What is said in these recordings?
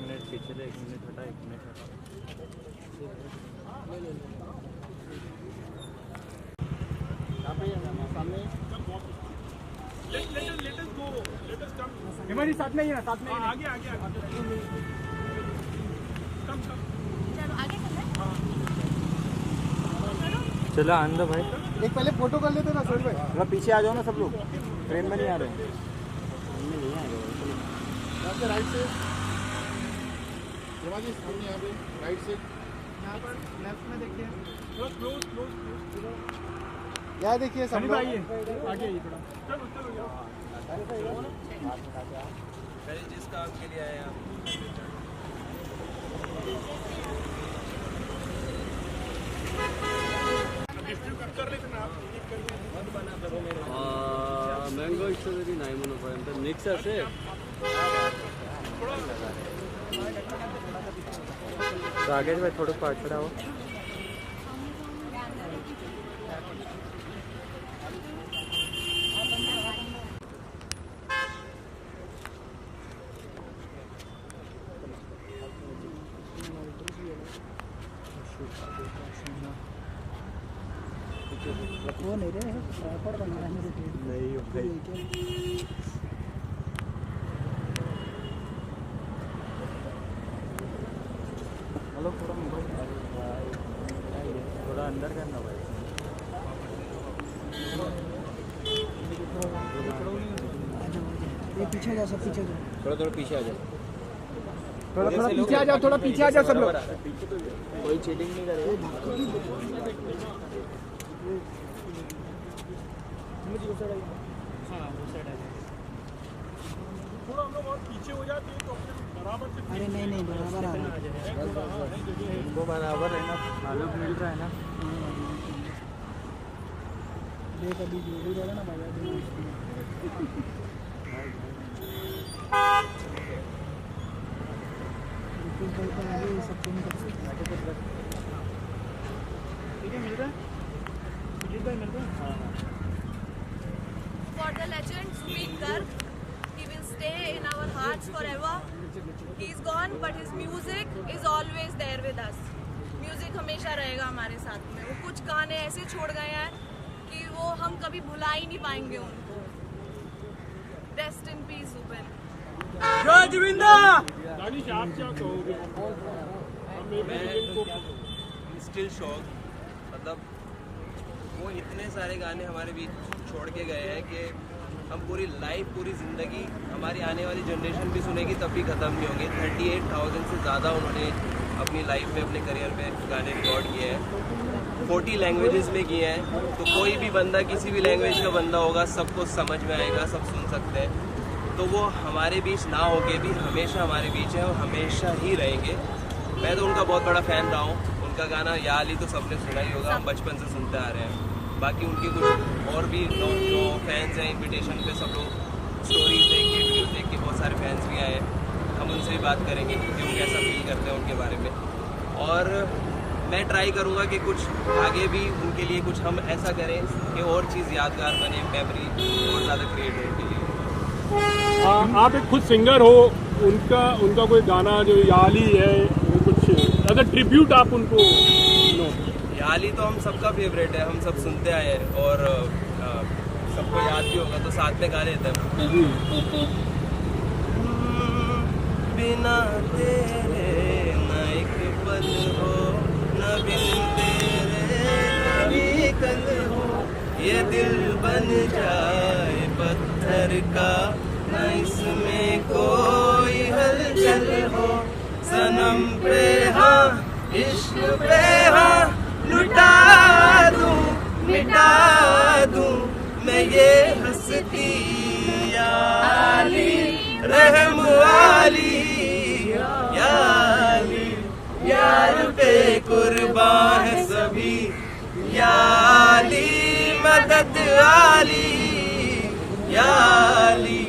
Minute पीछे ले, 1 minute हटा, 1 मिनट हटा। हमारी साथ में ही है, साथ में आगे आगे चलो आगे चलें। चलो आंदो भाई, एक पहले फोटो कर लेते ना सोहेल भाई। थोड़ा पीछे आ जाओ ना सब लोग, ट्रेन में नहीं आ रहे हैं। यहाँ से राइट से जी सामने, यहाँ पे राइट से, यहाँ पर लेफ्ट में देखिए, थोड़ा क्लोज क्लोज क्लोज, यहाँ देखिए सब लोग आगे आइए थोड़ा। पहले जिस काम के लिए आए आप मैंगो स्ट्रॉबेरी नहीं मन पर्यंत मिक्स আছে तो आगे भाई थोड़ा पाछड़ा हो। वो नहीं रहे प्रॉपर बन रहा है नहीं भाई, हेलो थोड़ा मोबाइल थोड़ा अंदर करना भाई। ये पीछे जा, सब पीछे जाओ, थोड़ा थोड़ा पीछे आ जाओ, थोड़ा थोड़ा पीछे आ जाओ, थोड़ा पीछे आ जाओ सब लोग। कोई चीटिंग नहीं करेगा। थोड़ा हम लोग और पीछे हो जाते हैं तो अपने बराबर से। अरे नहीं नहीं बराबर आ रहा है, इनको बराबर है ना, मालूम मिल रहा है ना। देख अभी जो भी रहेगा ना मजा देगा। सबको ठीक है, मिल रहा है, मिल रहा है। For the legend Zubeen Garg, he will stay in our hearts forever. He is gone, but his music is always there with us. Music हमेशा रहेगा हमारे साथ में। वो कुछ गाने ऐसे छोड़ गए हैं कि वो हम कभी भुला ही नहीं पाएंगे उनको। Rest in peace, Zubeen. जय जुबिंदा। दानिश आप क्या कहोगे? स्टिल शॉक, मतलब वो इतने सारे गाने हमारे बीच छोड़ के गए हैं कि हम पूरी लाइफ, पूरी ज़िंदगी हमारी आने वाली जनरेशन भी सुनेगी तब भी ख़त्म नहीं होगी। 38,000 से ज़्यादा उन्होंने अपनी लाइफ में, अपने करियर में गाने रिकॉर्ड किए हैं, 40 लैंग्वेजेस में किए हैं। तो कोई भी बंदा, किसी भी लैंग्वेज का बंदा होगा, सबको समझ में आएगा, सब सुन सकते हैं। तो वो हमारे बीच ना होके भी हमेशा हमारे बीच है और हमेशा ही रहेंगे। मैं तो उनका बहुत बड़ा फ़ैन रहा हूँ। उनका गाना या अली तो सबने सुना ही होगा, हम बचपन से सुनते आ रहे हैं। बाकी उनके कुछ और भी जो फैंस हैं, इनविटेशन पे सब लोग स्टोरीज देख के, वीडियोज देख के बहुत सारे फैंस भी आए हैं। हम उनसे भी बात करेंगे कि वो कैसा फील करते हैं उनके बारे में। और मैं ट्राई करूँगा कि कुछ आगे भी उनके लिए कुछ हम ऐसा करें कि और चीज़ यादगार बने, मेमोरी और ज़्यादा क्रिएट हो उनके लिए। आप एक खुद सिंगर हो, उनका कोई गाना जो याली है, कुछ एज अ ट्रिब्यूट आप उनको? याली तो हम सबका फेवरेट है, हम सब सुनते आए हैं और सबको याद भी होगा, तो साथ में गा लेते हैं। बिना तेरे न एक पल हो, न बिन तेरे कभी कल हो, ये दिल बन जाए पत्थर का, न इसमें कोई हलचल हो। सनम पे हाँ, इश्क पे हाँ, लुटा दूं, मिटा दूं मैं ये हंसती याली, रहम वाली याली, यार पे कुर्बान है सभी याली, मदद वाली याली,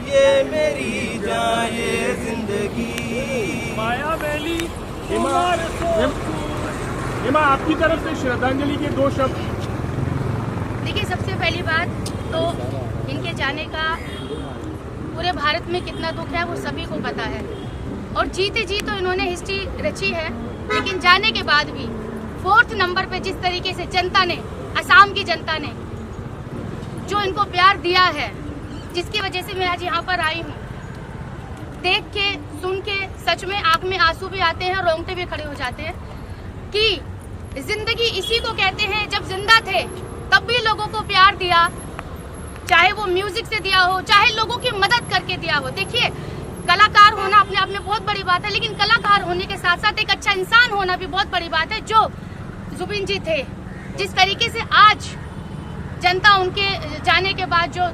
ये मेरी जाए जिंदगी। माया वैली हिमा आपकी तरफ से श्रद्धांजलि के 2 शब्द। देखिए, सबसे पहली बात तो इनके जाने का पूरे भारत में कितना दुख है वो सभी को पता है, और जीते जी तो इन्होंने हिस्ट्री रची है, लेकिन जाने के बाद भी 4th नंबर पे जिस तरीके से जनता ने, असम की जनता ने जो इनको प्यार दिया है, जिसकी वजह से मैं आज यहाँ पर आई हूँ, देख के सुन के सच में आंख में आंसू भी आते हैं, रोंगटे भी खड़े हो जाते हैं कि जिंदगी इसी को कहते हैं। जब जिंदा थे तब भी लोगों को प्यार दिया, चाहे वो म्यूजिक से दिया हो, चाहे लोगों की मदद करके दिया हो। देखिए, कलाकार होना अपने आप में बहुत बड़ी बात है, लेकिन कलाकार होने के साथ साथ एक अच्छा इंसान होना भी बहुत बड़ी बात है। जो जुबिन जी थे, जिस तरीके से आज जनता उनके जाने के बाद जो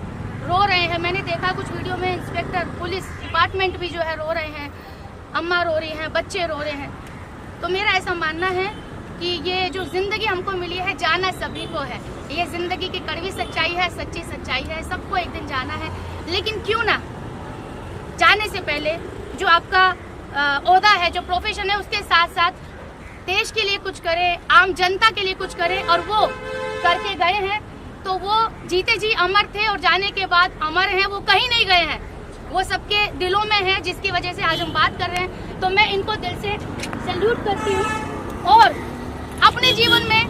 रो रहे हैं, मैंने देखा कुछ वीडियो में इंस्पेक्टर पुलिस डिपार्टमेंट भी जो है रो रहे हैं, अम्मा रो रही हैं, बच्चे रो रहे हैं। तो मेरा ऐसा मानना है कि ये जो जिंदगी हमको मिली है, जाना सभी को है। ये जिंदगी की कड़वी सच्चाई है, सच्ची सच्चाई है, सबको एक दिन जाना है। लेकिन क्यों ना जाने से पहले जो आपका ओहदा है, जो प्रोफेशन है, उसके साथ साथ देश के लिए कुछ करे, आम जनता के लिए कुछ करे, और वो करके गए हैं। तो वो जीते जी अमर थे और जाने के बाद अमर हैं, वो कहीं नहीं गए हैं, वो सबके दिलों में है, जिसकी वजह से आज हम बात कर रहे हैं। तो मैं इनको दिल से सैल्यूट करती हूँ, और अपने जीवन में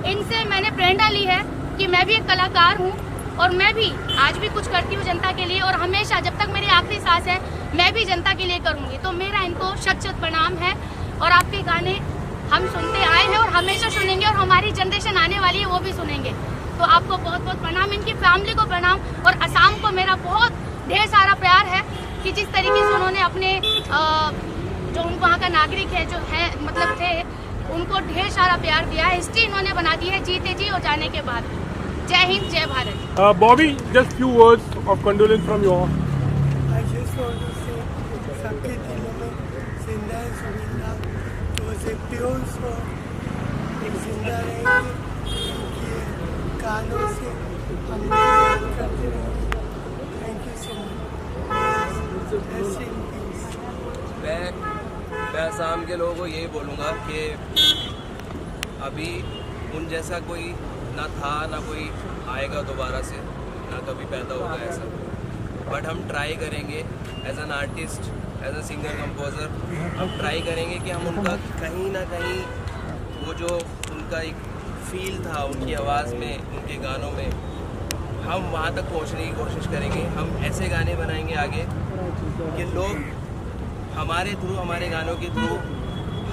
इनसे मैंने प्रेरणा ली है कि मैं भी एक कलाकार हूँ, और मैं भी आज भी कुछ करती हूँ जनता के लिए, और हमेशा जब तक मेरी आखिरी सांस है मैं भी जनता के लिए करूँगी। तो मेरा इनको शत शत प्रणाम है, और आपके गाने हम सुनते आए हैं और हमेशा सुनेंगे, और हमारी जनरेशन आने वाली है वो भी सुनेंगे। तो आपको बहुत बहुत प्रणाम, इनकी फैमिली को प्रणाम, और असम को मेरा बहुत ढेर सारा प्यार है कि जिस तरीके से उन्होंने अपने जो वहाँ का नागरिक है, जो है मतलब थे, उनको ढेर सारा प्यार दिया है। हिस्ट्री इन्होंने बना दी है जीते जी और जाने के बाद। जय हिंद, जय Bharat. Bobby, just few words of condolence from you all. I just want to say सबके दिलों में जिंदा है सुविधा, तो उसे प्योर सो एक जिंदा रहेंगे, उनके गानों से हम याद करते रहेंगे। Thank you so much. मैं असम के लोगों को यही बोलूँगा कि अभी उन जैसा कोई ना था, ना कोई आएगा दोबारा से, ना कभी पैदा होगा ऐसा। बट हम ट्राई करेंगे as an artist, as a singer composer, हम ट्राई करेंगे कि हम उनका कहीं ना कहीं वो जो उनका एक फील था उनकी आवाज़ में, उनके गानों में, हम वहाँ तक पहुँचने की कोशिश करेंगे। हम ऐसे गाने बनाएंगे आगे कि लोग हमारे थ्रू, हमारे गानों के थ्रू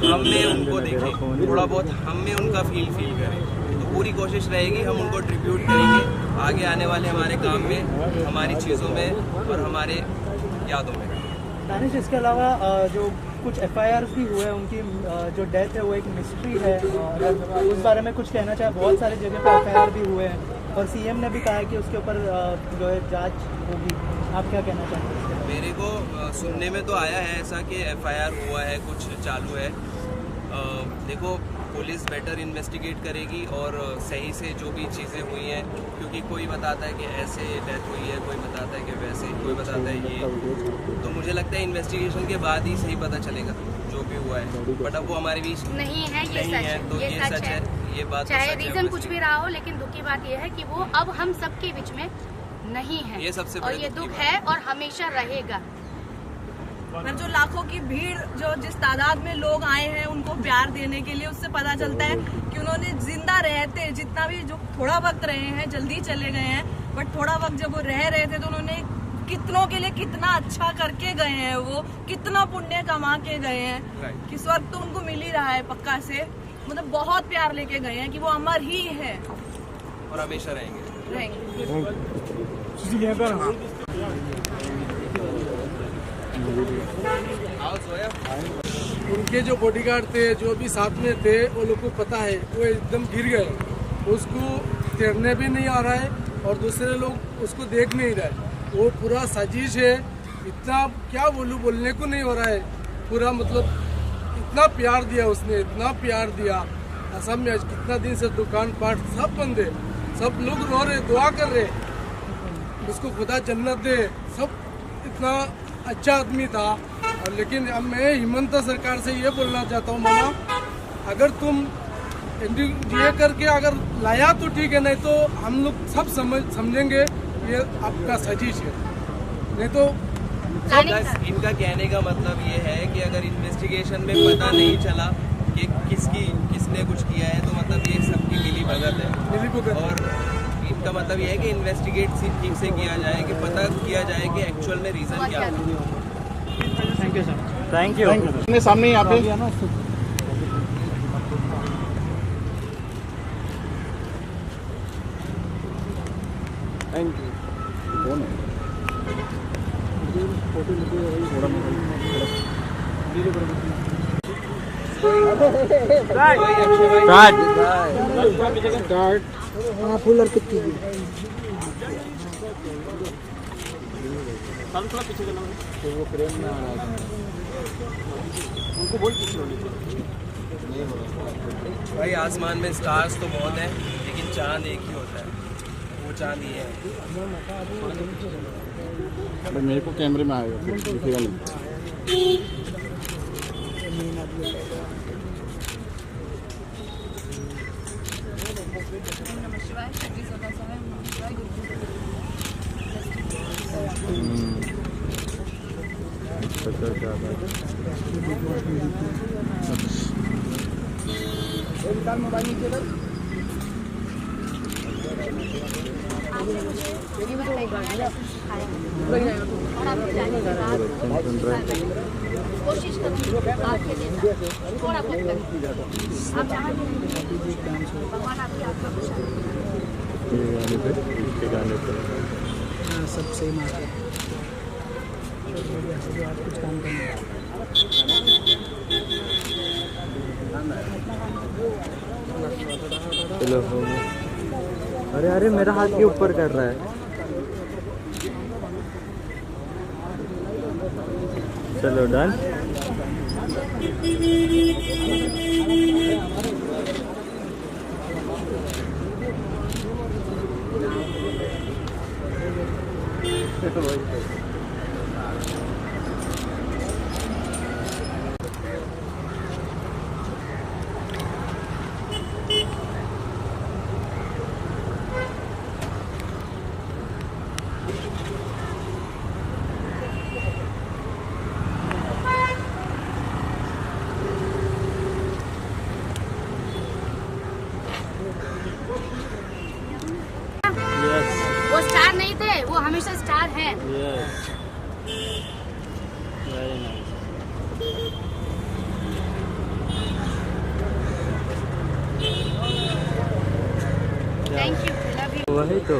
हम में उनको देखें, थोड़ा बहुत हम में उनका फील करें। तो पूरी कोशिश रहेगी, हम उनको ट्रिब्यूट करेंगे आगे आने वाले हमारे काम में, हमारी चीज़ों में और हमारे यादों में। दानिश, इसके अलावा जो कुछ FIRs भी हुए, उनकी जो डेथ है वो एक मिस्ट्री है, अगर उस बारे में कुछ कहना चाहे। बहुत सारी जगह पर FIR भी हुए हैं, और CM ने भी कहा है कि उसके ऊपर जो है जांच होगी। आप क्या कहना चाहते हैं? मेरे को सुनने में तो आया है ऐसा कि FIR हुआ है, कुछ चालू है। देखो, पुलिस बेटर इन्वेस्टिगेट करेगी और सही से जो भी चीज़ें हुई हैं, क्योंकि कोई बताता है कि ऐसे डेथ हुई है, कोई बताता है कि वैसे, कोई बताता है ये। तो मुझे लगता है इन्वेस्टिगेशन के बाद ही सही पता चलेगा जो भी हुआ है। बट अब वो हमारे बीच नहीं है, ये नहीं सच है, तो ये सच है, ये बात तो चाहे सच है। रीजन कुछ भी रहा हो, लेकिन दुख की बात यह है कि वो अब हम सबके बीच में नहीं है, ये सबसे और बड़ी ये दुख की दुख बात है और हमेशा रहेगा। पर जो लाखों की भीड़, जो जिस तादाद में लोग आए हैं उनको प्यार देने के लिए, उससे पता चलता है कि उन्होंने जिंदा रहते, जितना भी जो थोड़ा वक्त रहे हैं, जल्दी चले गए हैं, बट थोड़ा वक्त जब वो रह रहे थे तो उन्होंने कितनों के लिए कितना अच्छा करके गए हैं, वो कितना पुण्य कमा के गए हैं कि स्वर्ग तो उनको मिल ही रहा है पक्का से। मतलब बहुत प्यार लेके गए हैं कि वो अमर ही है और हमेशा रहेंगे। उनके जो बॉडीगार्ड थे, जो भी साथ में थे, वो लोग को पता है वो एकदम गिर गए, उसको तैरने भी नहीं आ रहा है और दूसरे लोग उसको देख नहीं रहे। वो पूरा साजिश है, इतना क्या बोलूं, बोलने को नहीं हो रहा है। पूरा मतलब इतना प्यार दिया उसने, इतना प्यार दिया। असम में आज कितना दिन से दुकान पाट सब बंद है, सब लोग रो रहे, दुआ कर रहे, उसको खुदा जन्नत दे। सब इतना अच्छा आदमी था। और लेकिन अब मैं हिमंत सरकार से ये बोलना चाहता हूँ, मामा अगर तुम ये करके अगर लाया तो ठीक है, नहीं तो हम लोग सब समझेंगे ये आपका साजिश है, नहीं तो इनका कहने का मतलब ये है कि अगर इन्वेस्टिगेशन में पता नहीं चला कि किसने कुछ किया है तो मतलब ये सबकी मिली भगत है। और इनका मतलब ये है कि इन्वेस्टिगेट ठीक से किया जाए, कि पता किया जाए कि एक्चुअल में रीज़न क्या है। Thank you sir. Thank you. सामने यहाँ पे थैंक यू। फुल कितनी थोड़ा पीछे चला तो वो फ्रेम में आ रहा है, उनको बोल भाई आसमान में स्टार्स तो बहुत हैं लेकिन चांद एक ही होता है, वो चांद ये है। मेरे को कैमरे में आएगा दिखेगा नहीं। मोबाइल नीचे रख। और आपके जाने के बाद कोशिश करूँगी आपके लिए थोड़ा बहुत करें। आप जहाँ भगवान आपकी आत्मा को सब सेम आ गया। कुछ काम करना चलो अरे अरे मेरा हाथ के ऊपर कर रहा है। चलो डन। वो स्टार नहीं थे, वो हमेशा स्टार हैं। Yes very nice. Thank you, love you. वही तो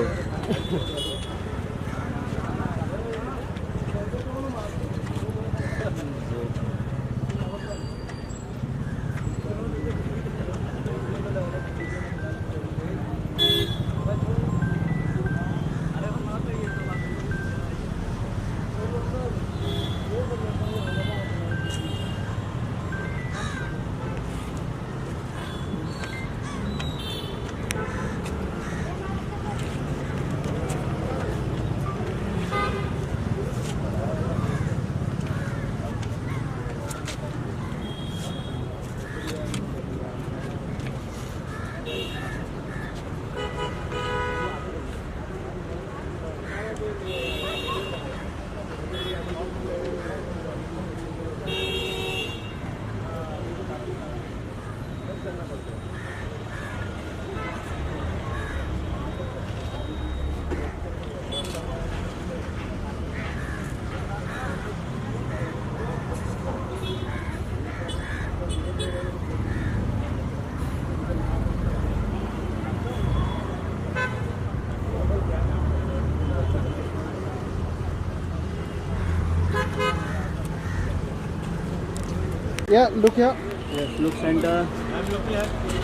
Yeah, look here. Yes look centre.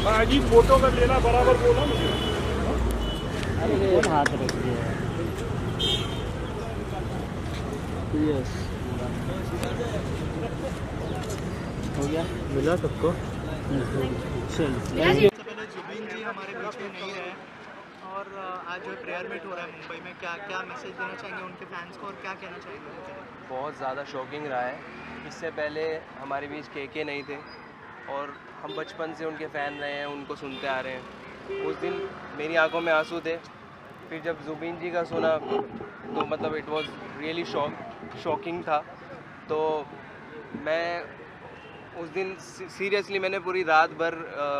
बाजी फोटो कर लेना बराबर बोला मुझे। कौन हाथ रख दिया? यस हो गया, मिला सबको। चल सबसे पहले जुबिन जी हमारे बीच में नहीं रहे और आज जो प्रेयर मीट हो रहा है मुंबई में, क्या क्या मैसेज देना चाहेंगे उनके फैंस को और क्या कहना चाहेंगे उनके लिए? बहुत ज़्यादा शॉकिंग रहा है। इससे पहले हमारे बीच के नहीं थे और हम बचपन से उनके फ़ैन रहे हैं, उनको सुनते आ रहे हैं। उस दिन मेरी आंखों में आंसू थे। फिर जब जुबीन जी का सुना तो मतलब इट वाज रियली शॉकिंग था। तो मैं उस दिन सीरियसली मैंने पूरी रात भर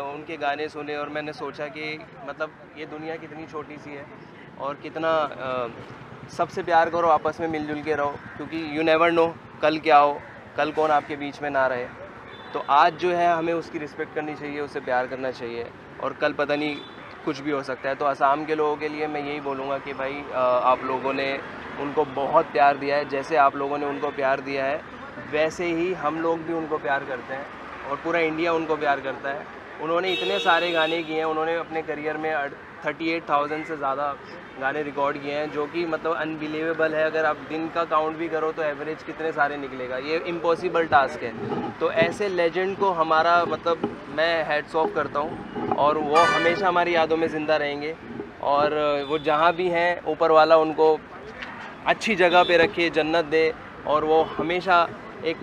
उनके गाने सुने और मैंने सोचा कि मतलब ये दुनिया कितनी छोटी सी है और कितना सबसे प्यार करो, आपस में मिलजुल के रहो, क्योंकि यू नेवर नो कल क्या हो, कल कौन आपके बीच में ना रहे। तो आज जो है हमें उसकी रिस्पेक्ट करनी चाहिए, उससे प्यार करना चाहिए और कल पता नहीं कुछ भी हो सकता है। तो असम के लोगों के लिए मैं यही बोलूँगा कि भाई आप लोगों ने उनको बहुत प्यार दिया है। जैसे आप लोगों ने उनको प्यार दिया है वैसे ही हम लोग भी उनको प्यार करते हैं और पूरा इंडिया उनको प्यार करता है। उन्होंने इतने सारे गाने किए हैं, उन्होंने अपने करियर में 38,000 से ज़्यादा गाने रिकॉर्ड किए हैं, जो कि मतलब अनबिलीवेबल है। अगर आप दिन का काउंट भी करो तो एवरेज कितने सारे निकलेगा, ये इम्पॉसिबल टास्क है। तो ऐसे लेजेंड को हमारा मतलब मैं हैट्स ऑफ करता हूँ और वो हमेशा हमारी यादों में ज़िंदा रहेंगे और वो जहाँ भी हैं ऊपर वाला उनको अच्छी जगह पे रखे, जन्नत दे और वो हमेशा एक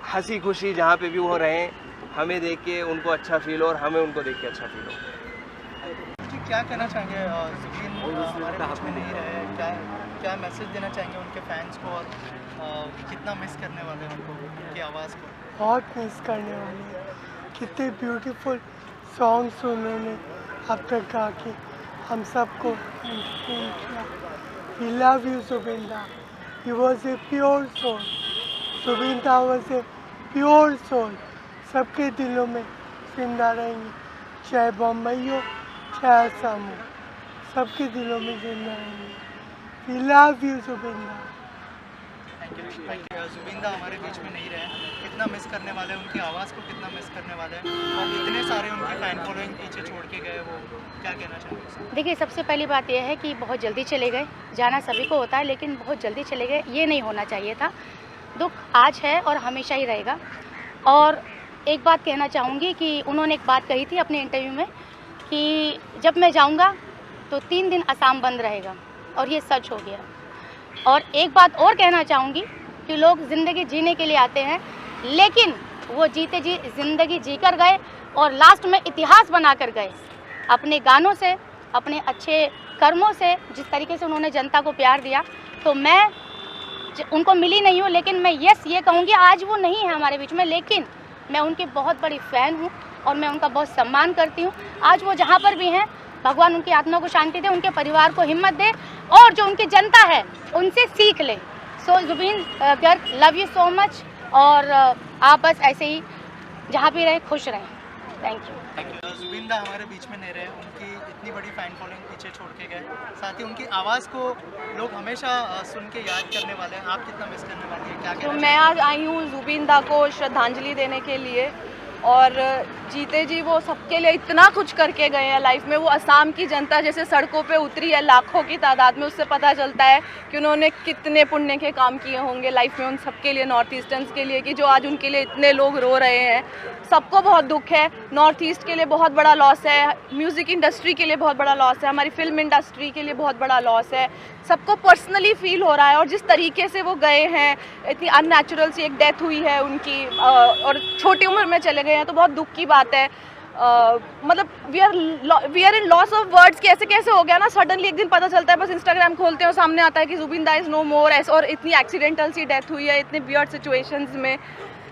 हंसी खुशी जहाँ पे भी वो रहें, हमें देख के उनको अच्छा फील हो और हमें उनको देख के अच्छा फील हो। जी क्या कहना चाहेंगे जुबीन हमारे बीच में नहीं रहे, क्या मैसेज देना चाहेंगे उनके फैंस को और कितना मिस करने वाले हैं उनको, उनकी आवाज़ को? बहुत मिस करने वाले हैं। कितने ब्यूटीफुल सॉन्ग्स उन्होंने अब तक गा के हम सबको एंटरटेन किया। We love you Zubeen da, you was a pure soul. Zubeen da was a pure soul, सबके दिलों में जिंदा रहेंगे, चाहे बम्बई हो चाहे असम हो, सबके दिलों में जिंदा रहेंगे। वी लव यू जुबीन दा। Thank you. जुबीन दा हमारे बीच में नहीं रहे, कितना मिस करने वाले हैं, उनकी आवाज़ को कितना मिस करने वाले हैं और इतने सारे उनके फ़ैन फॉलोइंग पीछे छोड़ के गए, वो क्या कहना चाहेंगे? देखिए सबसे पहली बात यह है कि बहुत जल्दी चले गए। जाना सभी को होता है लेकिन बहुत जल्दी चले गए, ये नहीं होना चाहिए था। दुख आज है और हमेशा ही रहेगा। और एक बात कहना चाहूँगी कि उन्होंने एक बात कही थी अपने इंटरव्यू में कि जब मैं जाऊँगा तो 3 दिन असम बंद रहेगा और ये सच हो गया। और एक बात और कहना चाहूँगी कि लोग ज़िंदगी जीने के लिए आते हैं लेकिन वो जीते जी ज़िंदगी जी कर गए और लास्ट में इतिहास बना कर गए अपने गानों से, अपने अच्छे कर्मों से। जिस तरीके से उन्होंने जनता को प्यार दिया, तो मैं उनको मिली नहीं हूँ लेकिन मैं ये कहूँगी आज वो नहीं है हमारे बीच में, लेकिन मैं उनकी बहुत बड़ी फ़ैन हूँ और मैं उनका बहुत सम्मान करती हूँ। आज वो जहाँ पर भी हैं भगवान उनकी आत्मा को शांति दे, उनके परिवार को हिम्मत दे और जो उनकी जनता है उनसे सीख ले। So Zubeen Garg, love you so much और आप बस ऐसे ही जहाँ भी रहें खुश रहें। Thank you. जुबीन दा हमारे बीच में नहीं रहे, उनकी इतनी बड़ी फ़ैन फॉलोइंग पीछे छोड़ के गए, साथ ही उनकी आवाज़ को लोग हमेशा सुन के याद करने वाले हैं। आप कितना मिस करने वाली है, क्या तो कहना मैं आज आई हूँ जुबीन दा को श्रद्धांजलि देने के लिए और जीते जी वो सबके लिए इतना कुछ करके गए हैं लाइफ में। वो असम की जनता जैसे सड़कों पे उतरी है लाखों की तादाद में, उससे पता चलता है कि उन्होंने कितने पुण्य के काम किए होंगे लाइफ में उन सबके लिए, नॉर्थ ईस्टर्न्स के लिए, कि जो आज उनके लिए इतने लोग रो रहे हैं। सबको बहुत दुख है, नॉर्थ ईस्ट के लिए बहुत बड़ा लॉस है, म्यूज़िक इंडस्ट्री के लिए बहुत बड़ा लॉस है, हमारी फिल्म इंडस्ट्री के लिए बहुत बड़ा लॉस है। सबको पर्सनली फील हो रहा है और जिस तरीके से वो गए हैं, इतनी अननेचुरल सी एक डेथ हुई है उनकी और छोटी उम्र में चले गए हैं, तो बहुत दुख की बात है। मतलब we are in loss of words कि ऐसे कैसे हो गया ना। सडनली एक दिन पता चलता है, बस इंस्टाग्राम खोलते हैं और सामने आता है कि जुबीन दा इज़ नो मोर, ऐसे, और इतनी एक्सीडेंटल सी डेथ हुई है इतने वियर्ड सिचुएशंस में।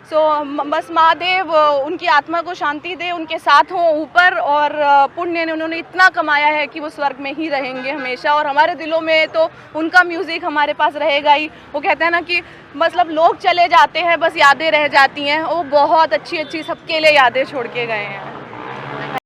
सो बस महादेव उनकी आत्मा को शांति दे, उनके साथ हों ऊपर, और पुण्य ने उन्होंने इतना कमाया है कि वो स्वर्ग में ही रहेंगे हमेशा। और हमारे दिलों में तो उनका म्यूज़िक हमारे पास रहेगा ही। वो कहते हैं ना कि मतलब लोग चले जाते हैं बस यादें रह जाती हैं, वो बहुत अच्छी अच्छी सबके लिए यादें छोड़ के गए हैं।